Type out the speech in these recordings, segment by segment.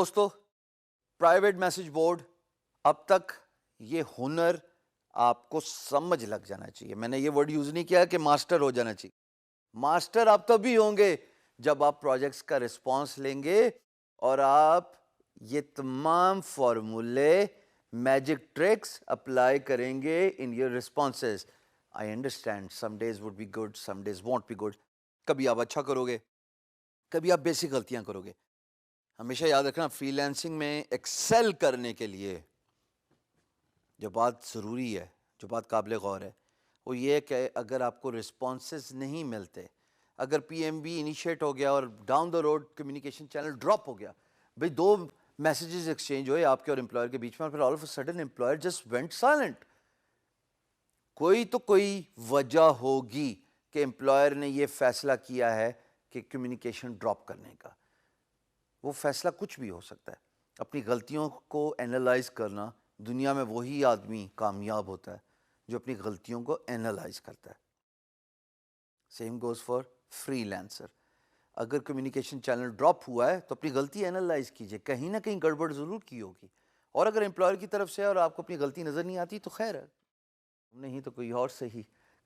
دوستو private message board اب تک یہ ہنر آپ کو سمجھ لگ جانا چاہیے. میں نے یہ ورڈ یوز نہیں کیا کہ ماسٹر ہو جانا چاہیے. ماسٹر آپ تبھی ہوں گے جب آپ پروجیکٹس کا رسپانس لیں گے اور آپ یہ تمام فارمولے میجک ٹرکس اپلائی کریں گے in your responses. I understand some days would be good, some days won't be good. کبھی آپ اچھا کرو گے, کبھی آپ بیسک غلطیاں کرو گے. ہمیشہ یاد رکھنا فری لانسنگ میں ایکسل کرنے کے لیے جو بات ضروری ہے, جو بات قابل غور ہے, وہ یہ کہ اگر آپ کو رسپانسز نہیں ملتے, اگر پی ایم بی انیشیٹ ہو گیا اور down the road communication channel drop ہو گیا, بھئی 2 میسیجز ایکسچینج ہوئے آپ کے اور امپلائر کے بیچ میں, اور پھر all of a sudden employer just went silent. کوئی تو کوئی وجہ ہوگی کہ امپلائر نے یہ فیصلہ کیا ہے کہ کمیونیکیشن ڈراپ کرنے کا. وہ فیصلہ کچھ بھی ہو سکتا ہے. اپنی غلطیوں کو اینالائز کرنا, دنیا میں وہی آدمی کامیاب ہوتا ہے جو اپنی غلطیوں کو اینالائز کرتا ہے. Same goes for free lancer. اگر کمیونیکیشن چینل ڈراپ ہوا ہے تو اپنی غلطی اینالائز کیجئے, کہیں نہ کہیں گڑبڑ ضرور کی ہوگی. اور اگر امپلائر کی طرف سے اور آپ کو اپنی غلطی نظر نہیں آتی تو خیر ہے, نہیں تو کوئی اور صحیح,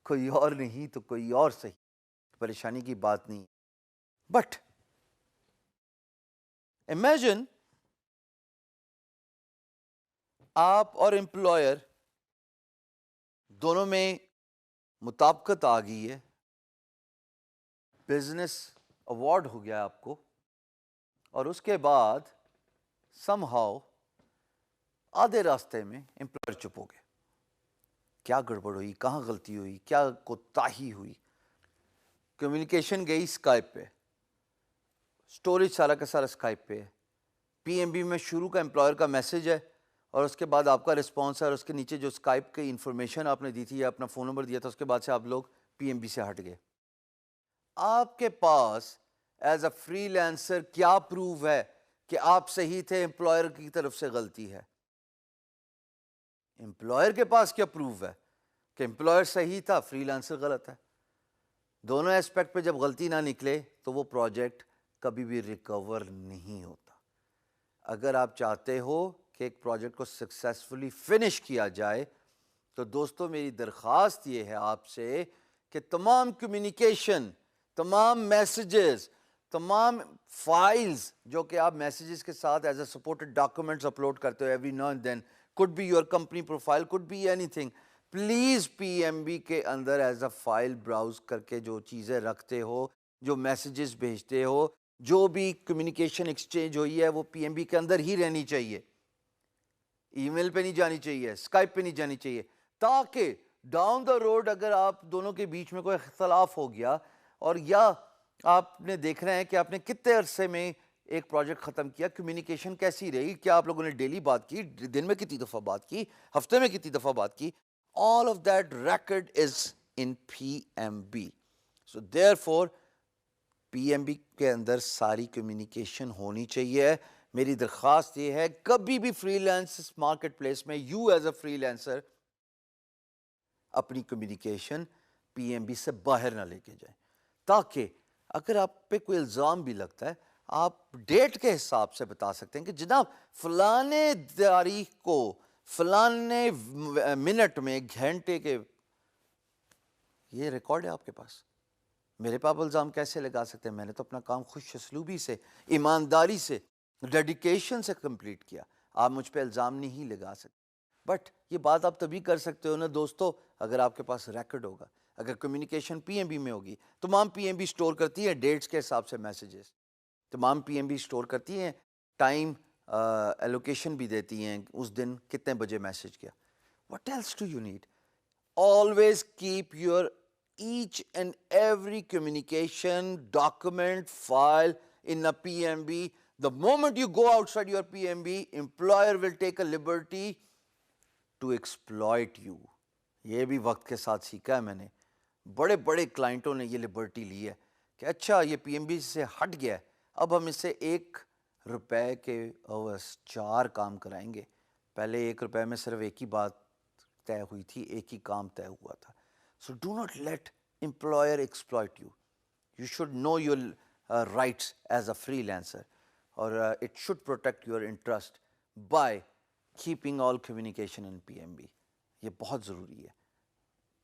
کوئی اور نہیں تو کوئی اور صحیح, پریشانی کی بات نہیں. بٹ امیجن آپ اور امپلائر دونوں میں مطابقت آ گئی ہے, بزنس ایوارڈ ہو گیا آپ کو, اور اس کے بعد سم ہاؤ آدھے راستے میں امپلائر چپ ہو گئے. کیا گڑبڑ ہوئی, کہاں غلطی ہوئی, کیا کوتاہی ہوئی؟ کمیونیکیشن گئی اسکائپ پہ, اسٹوریج سارا کا سارا اسکائپ پہ ہے. پی ایم بی میں شروع کا امپلائر کا میسج ہے اور اس کے بعد آپ کا رسپانس ہے, اور اس کے نیچے جو اسکائپ کی انفارمیشن آپ نے دی تھی یا اپنا فون نمبر دیا تھا, اس کے بعد سے آپ لوگ پی ایم بی سے ہٹ گئے. آپ کے پاس ایز اے فری لانسر کیا پروف ہے کہ آپ صحیح تھے, امپلائر کی طرف سے غلطی ہے؟ امپلائر کے پاس کیا پروف ہے کہ امپلائر صحیح تھا, فری لانسر غلط ہے؟ دونوں ایسپیکٹ پہ جب غلطی نہ نکلے تو وہ پروجیکٹ کبھی بھی ریکور نہیں ہوتا. اگر آپ چاہتے ہو کہ ایک پروجیکٹ کو سکسیسفلی فنش کیا جائے تو دوستو میری درخواست یہ ہے آپ سے کہ تمام کمیونیکیشن, تمام میسیجز, تمام فائلز جو کہ آپ میسیجز کے ساتھ as a supported documents upload کرتے ہو every now and then, could be your company profile, could be anything, please پی ایم بی کے اندر ایز اے فائل براؤز کر کے جو چیزیں رکھتے ہو, جو میسیجز بھیجتے ہو, جو بھی کمیونیکیشن ایکسچینج ہوئی ہے وہ پی ایم بی کے اندر ہی رہنی چاہیے. ای میل پہ نہیں جانی چاہیے, اسکائپ پہ نہیں جانی چاہیے, تاکہ ڈاؤن دا روڈ اگر آپ دونوں کے بیچ میں کوئی اختلاف ہو گیا, اور یا آپ نے دیکھ رہے ہیں کہ آپ نے کتنے عرصے میں ایک پروجیکٹ ختم کیا, کمیونیکیشن کیسی رہی, کیا آپ لوگوں نے ڈیلی بات کی, دن میں کتنی دفعہ بات کی, ہفتے میں کتنی دفعہ بات کی, all of that record is in PMB. So therefore P M B کے اندر ساری کمیونیکیشن ہونی چاہیے. میری درخواست یہ ہے کبھی بھی فری لانس مارکیٹ پلیس میں you as a free lancer اپنی کمیونیکیشن پی ایم بی سے باہر نہ لے کے جائیں, تاکہ اگر آپ پہ کوئی الزام بھی لگتا ہے آپ ڈیٹ کے حساب سے بتا سکتے ہیں کہ جناب فلانے تاریخ کو فلانے منٹ میں, گھنٹے کے, یہ ریکارڈ ہے آپ کے پاس. میرے پاس الزام کیسے لگا سکتے ہیں؟ میں نے تو اپنا کام خوش اسلوبی سے, ایمانداری سے, ڈیڈیکیشن سے کمپلیٹ کیا. آپ مجھ پہ الزام نہیں لگا سکتے. بٹ یہ بات آپ تبھی کر سکتے ہو نا دوستو اگر آپ کے پاس ریکارڈ ہوگا, اگر کمیونیکیشن پی ایم بی میں ہوگی. تمام پی ایم بی سٹور کرتی ہیں ڈیٹس کے حساب سے میسیجز, تمام پی ایم بی سٹور کرتی ہیں ٹائم ایلوکیشن بھی دیتی ہیں, اس دن کتنے بجے میسیج کیا. What else do you need? Always keep your each and every communication document file in a PMB. The moment you go outside your PMB, employer will take a liberty to exploit you. یہ بھی وقت کے ساتھ سیکھا ہے میں نے. بڑے بڑے کلائنٹوں نے یہ لبرٹی لی ہے کہ اچھا یہ پی ایم بی سے ہٹ گیا ہے, اب ہم اس سے ₹1 کے 4 کام کرائیں گے. پہلے ₹1 میں صرف ایک ہی بات طے ہوئی تھی, ایک ہی کام طے ہوا تھا. So do not let employer exploit you. You should know your rights as a freelancer. اور it should protect your interest by keeping all communication in P M B. یہ بہت ضروری ہے.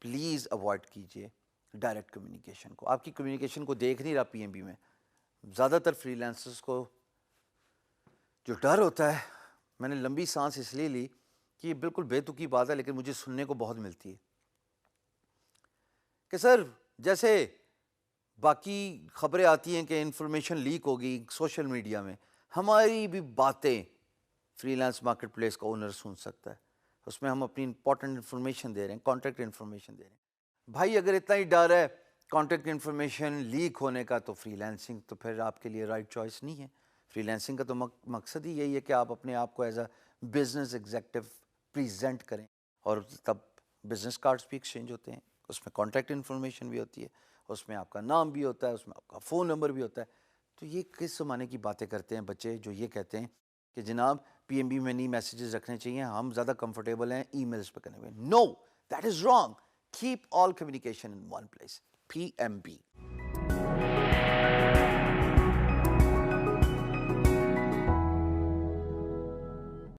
پلیز اوائڈ کیجیے ڈائریکٹ کمیونیکیشن کو. آپ کی communication کو دیکھ نہیں رہا پی ایم بی میں. زیادہ تر فری لانسرز کو جو ڈر ہوتا ہے، میں نے لمبی سانس اس لیے لی کہ یہ بالکل بے تکی بات ہے لیکن مجھے سننے کو بہت ملتی ہے کہ سر جیسے باقی خبریں آتی ہیں کہ انفارمیشن لیک ہوگی سوشل میڈیا میں، ہماری بھی باتیں فری لانس مارکیٹ پلیس کا اونر سن سکتا ہے. اس میں ہم اپنی امپورٹنٹ انفارمیشن دے رہے ہیں، کانٹیکٹ انفارمیشن دے رہے ہیں. بھائی اگر اتنا ہی ڈر ہے کانٹیکٹ انفارمیشن لیک ہونے کا تو فری لانسنگ تو پھر آپ کے لیے رائٹ چوائس نہیں ہے. فری لانسنگ کا تو مقصد ہی یہی ہے کہ آپ اپنے آپ کو as a business executive present کریں، اور تب بزنس کارڈز بھی ایکسچینج ہوتے ہیں، اس میں کانٹیکٹ انفارمیشن بھی ہوتی ہے، اس میں آپ کا نام بھی ہوتا ہے، اس میں آپ کا فون نمبر بھی ہوتا ہے. تو یہ کس زمانے کی باتیں کرتے ہیں بچے جو یہ کہتے ہیں کہ جناب پی ایم بی میں نہیں میسیجز رکھنے چاہیے، ہم زیادہ کمفرٹیبل ہیں ای میلز پہ کرنے میں. No, that is wrong. Keep all communication in one place. پی ایم بی.